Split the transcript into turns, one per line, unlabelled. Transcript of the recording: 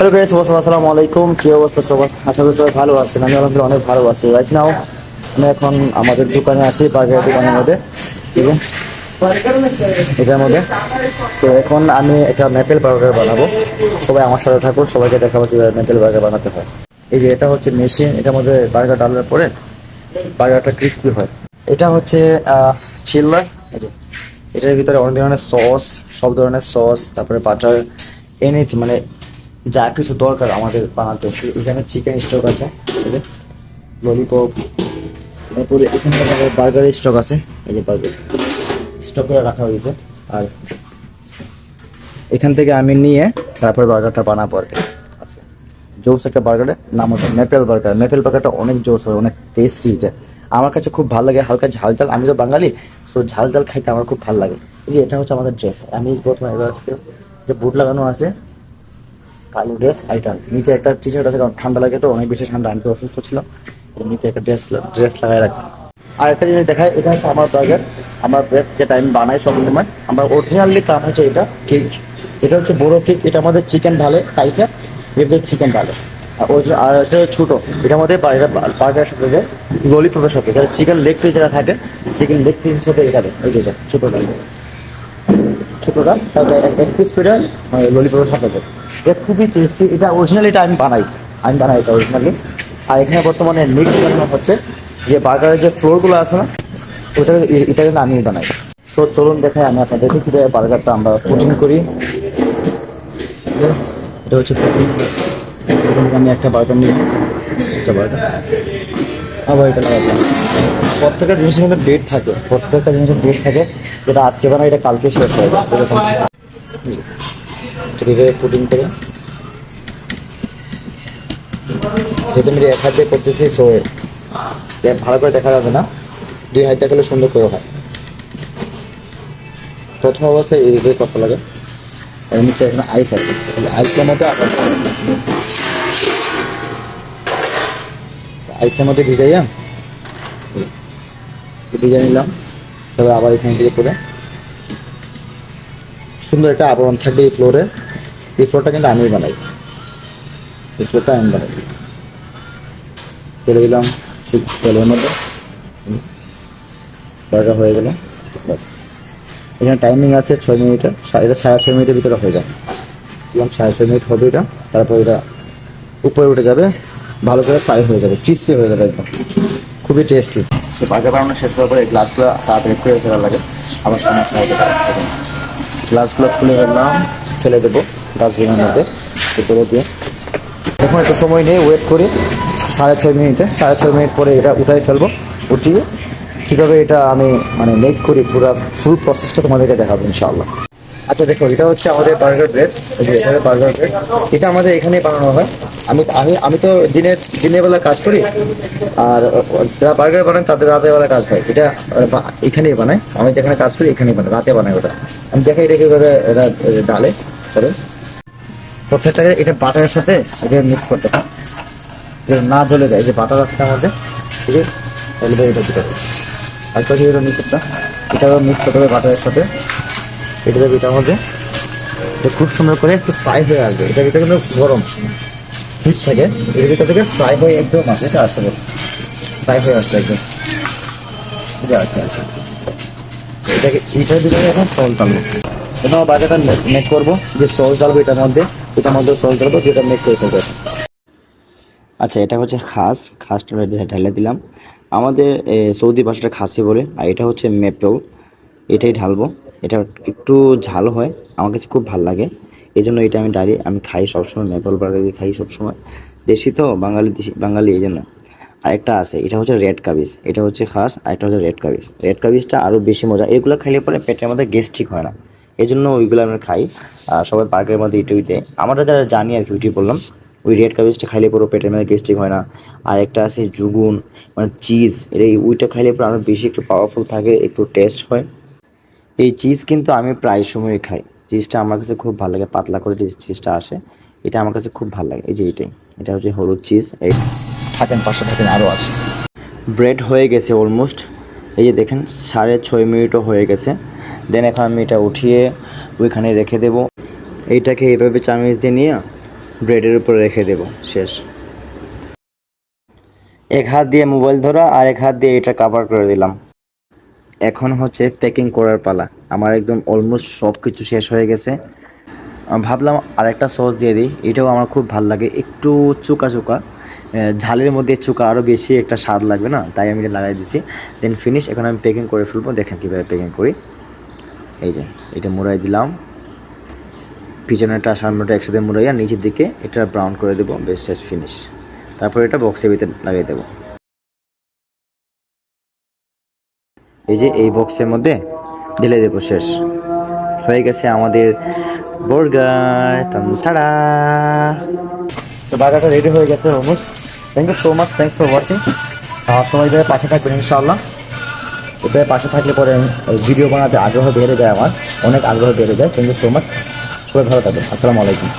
Hello guys, আসসালামু আলাইকুম। কি অবস্থা সবার? আশা করি সবাই ভালো আছেন। আমি আলহামদুলিল্লাহ অনেক ভালো আছি। রাইট নাও আমি এখন আমাদের দোকানে আছি, বার্গার দোকানের মধ্যে। ঠিক আছে, এটার মধ্যে। তো এখন আমি একটা মেপেল বার্গার বানাবো। সবাই আমার সাথে থাকুন, সবাইকে দেখাবো কিভাবে মেপেল বার্গার বানাতে হয়। এই যে এটা হচ্ছে মেশিন, এটার মধ্যে বার্গার ডালার পরে বার্গারটা ক্রিস্পি হয়। এটা হচ্ছে চিল্লার। এই যে এটার ভিতরে অনেক ধরনের সস, সব ধরনের সস, তারপরে বাটার, এনিথিং, মানে যা কিছু দরকার আমাদের বানাতে। এখানে চিকেন স্টক আছে, ললিপপ, তারপরে এখানে বার্গারের স্টক আছে। এই যে বার্গার স্টক করে রাখা হয়েছে। আর এখান থেকে আমি নিয়ে তারপরে বার্গারটা বানাবো আর কি। আচ্ছা, জোস একটা বার্গারের নাম হচ্ছে মেপেল বার্গার। মেপেল বার্গারটা অনেক জোস হয়, অনেক টেস্টি। এটা আমার কাছে খুব ভালো লাগে, হালকা ঝাল ঝাল। আমি তো বাঙালি, তো ঝাল ঝাল খাইতে আমার খুব ভালো লাগে। এই যে এটা হচ্ছে আমাদের ড্রেস। আমি প্রথমে এবার আজকে যে বুট লাগানো আছে, কালো ড্রেস, আইটাল নিচে একটা টি শার্ট আছে, কারণ ঠান্ডা লাগে তো, অনেক বেশি ঠান্ডা। আমি তো অসুস্থ ছিলাম, নিচে একটা ড্রেস লাগাই রাখছি। আর একটা জিনিস দেখায়, এটা হচ্ছে আমার বার্গার, আমার ব্রেড, যেটা আমি বানাই সবসময়। আমার অরিজিনালি কাম হচ্ছে এটা কেক। এটা হচ্ছে বড় কেক, এটা আমাদের চিকেন ঢালে কাইটা, এবার চিকেন ঢালে। আর এটা ছোটো, এটার মধ্যে বার্গার সাথে যায় ললিপপের সাথে, যারা চিকেন লেগ পিস যেটা থাকে, চিকেন লেগ পিসের সাথে এটা দেয়। এই যেটা ছোটোটা, ছোটোটা তারপরে এক পিস করে ললিপপের সাথে দেয়। এটা খুবই টেস্টি। এটা অরিজিনালি, এটা আমি বানাই এটা অরিজিনালি। আর এখানে বর্তমানে মিক্স বানানো হচ্ছে, যে বার্গারের যে ফ্লোরগুলো আছে না, ওটা এটা কিন্তু আমি বানাই। তো চলুন দেখাই আমি আপনাদেরকে কীভাবে বার্গারটা আমরা পুটিং করি। এটা হচ্ছে পুটিং। আমি একটা বার্গার নিই, একটা বার্গার, আবার এটা লাগাতাম। প্রত্যেকটা জিনিসের কিন্তু ডেট থাকে, প্রত্যেকটা জিনিসের ডেট থাকে। যেটা আজকে বানাই এটা কালকে শেষ হয়ে যায়, এরকম। এটাকে পুটিং করে যেহেতু আমি এক হাত দিয়ে করতেছি, সো ভালো করে দেখা যাবে না, দুই হাত দিয়ে করলে সুন্দর করে হয়। প্রথম অবস্থায় এইভাবে করতে লাগে। এর নিচে এখানে আইস আছে, আইসের মধ্যে ভিজাইয়া নিলাম। তবে আবার এখানে দিয়ে করে সুন্দর একটা আবরণ থাকবে এই ফ্লোরে। এই ফ্লোরটা কিন্তু আমি বানাই, এই ফ্লোরটা আমি বানাই। তেলে দিলাম, তেলের মধ্যে বার্গার হয়ে গেল। বাস, এখানে টাইমিং আছে 6 মিনিটের। এটা 6.5 মিনিটের ভিতরে হয়ে যাবে। এবং 6.5 মিনিট হবে এটা। তারপর এটা উপরে উঠে যাবে, ভালো করে ফ্রাই হয়ে যাবে, ক্রিস্পি হয়ে যাবে একদম, খুবই টেস্টি। সে বার্গার বানানো শেষ হওয়ার পরে গ্লাসগুলো তাড়াতাড়ি খুলে ফেলা লাগে। আবার সমস্যা হবে, গ্লাসগুলো খুলে ফেলে দেবো ডাস্টবিনের মধ্যে উপরে দিয়ে। এখন একটু সময় নিয়ে ওয়েট করি 6.5 মিনিটে। 6.5 মিনিট পরে এটা উঠাই ফেলবো। উঠিয়ে কীভাবে এটা আমি মানে মেক করি, পুরো ফুল প্রসেসটা তোমাদেরকে দেখাবো ইনশাআল্লাহ। আচ্ছা দেখো, এটা হচ্ছে আমাদের বার্গার ব্রেড। এখানে বার্গার ব্রেড, এটা আমাদের এখানেই বানানো হয়। আমি আমি আমি তো দিনের বেলা কাজ করি, আর যারা বার্গার বানায় তাদের রাতের বেলা কাজ হয়। এটা এখানেই বানায়, আমি যেখানে কাজ করি এখানেই বানাই, রাতে বানাই ওটা। আমি দেখাই এটা কীভাবে এরা ডালে করে। প্রত্যেকটাকে এটা বাটারের সাথে এটা মিক্স করতে হয়, না জ্বলে যায়। যে বাটার আছে আমাদের, ঠিক আছে, তাহলে এটা দিতে হবে। আর পাশে এটা নিচেরটা, এটাও মিক্স করতে হবে বাটারের সাথে। এটা দেবে এটার মধ্যে, এটা খুব সুন্দর করে একটু ফ্রাই হয়ে আসবে। এটা ভিতরে কিন্তু গরম হিট থাকে, এর ভিতর থেকে ফ্রাই হয়ে একদম আসবে। এটা আসছে, ফ্রাই হয়ে আসছে একদম। এটাকে এটার ভিতরে এখন সস ডালবো। এখন বাজারটা মেক করবো, যে সস ডালবো এটার মধ্যে সস ডালবো, যেটা মেক করে ফেলবো। আচ্ছা, এটা হচ্ছে খাসটা ঢেলে দিলাম। আমাদের সৌদি ভাষাটা খাসি বলে, আর এটা হচ্ছে মেপেল, এটাই ঢালবো। এটা একটু ঝাল হয়, আমার কাছে খুব ভালো লাগে, এই জন্য এটা আমি খাই সবসময়। মেপেল বার্গার খাই সবসময়, দেশি তো, বাঙালি এই জন্য। আরেকটা আছে, এটা হচ্ছে রেড কাবিজ। এটা হচ্ছে খাস, আর এটা হচ্ছে রেড কাবিজ। রেড কাবিজটা আরও বেশি মজা। এগুলো খাইলে পরে পেটের মধ্যে গ্যাস্ট্রিক হয় না, এই জন্য ওইগুলো আমরা খাই। সবাই বার্গারের মধ্যে ইউটিউবে, আমরা যারা জানি আর কি, ইউটিউব বললাম, ওই রেড কাবিজটা খাইলে পুরো পেটের মধ্যে গ্যাস্ট্রিক হয় না। আর একটা আছে জুগুন, মানে চিজ, ওইটা খাইলে পরে আরও বেশি একটু পাওয়ারফুল থাকে, একটু টেস্ট হয়। এই চিজ কিন্তু আমি প্রায় সময় খাই। চিজটা আমার কাছে খুব ভালো লাগে, পাতলা করে চিজটা আসে, এটা আমার কাছে খুব ভালো লাগে। এই যে এটা হচ্ছে হলুদ চিজ। এই পাশে থাকেন, আরও আছে। ব্রেড হয়ে গেছে অলমোস্ট, এই যে দেখেন 6.5 মিনিটও হয়ে গেছে। দেন এখন আমি এটা উঠিয়ে ওইখানে রেখে দেব। এইটাকে এইভাবে চামিচ দিয়ে নিয়ে ব্রেডের উপরে রেখে দেব, শেষ। এক হাত দিয়ে মোবাইল ধরা আর এক হাত দিয়ে এটা কভার করে দিলাম। এখন হচ্ছে প্যাকিং করার পালা। আমার একদম অলমোস্ট সব কিছু শেষ হয়ে গেছে। ভাবলাম আরেকটা সস দিয়ে দিই, এটাও আমার খুব ভাল লাগে, একটু চোকা চোকা, ঝালের মধ্যে চোকা আরও বেশি একটা স্বাদ লাগবে না, তাই আমি এটা লাগাই দিচ্ছি। Then finish. এখন আমি প্যাকিং করে ফেলবো, দেখেন কীভাবে প্যাকিং করি। এই যে এটা মুড়াই দিলাম, পিছনেরটা সামনেটা একসাথে মুড়াইয়া নিচের দিকে এটা ব্রাউন করে দেবো, বেশ, শেষ, ফিনিশ। তারপর এটা বক্সের ভিতরে লাগিয়ে দেবো। এই যে এই বক্সের মধ্যে ঢেলে দেবো, শেষ হয়ে গেছে আমাদের বার্গার। টাটা। তো বার্গারটা রেডি হয়ে গেছে almost. Thank you so much, thanks for watching. সবাই এভাবে পাশে থাকবেন ইনশাআল্লাহ। এভাবে পাশে থাকলে পরে ভিডিও বানাতে আগ্রহ বেড়ে যায়, আমার অনেক আগ্রহ বেড়ে যায়। থ্যাংক ইউ সো মাচ, সবাই ভালো থাকবেন। আসসালামু আলাইকুম।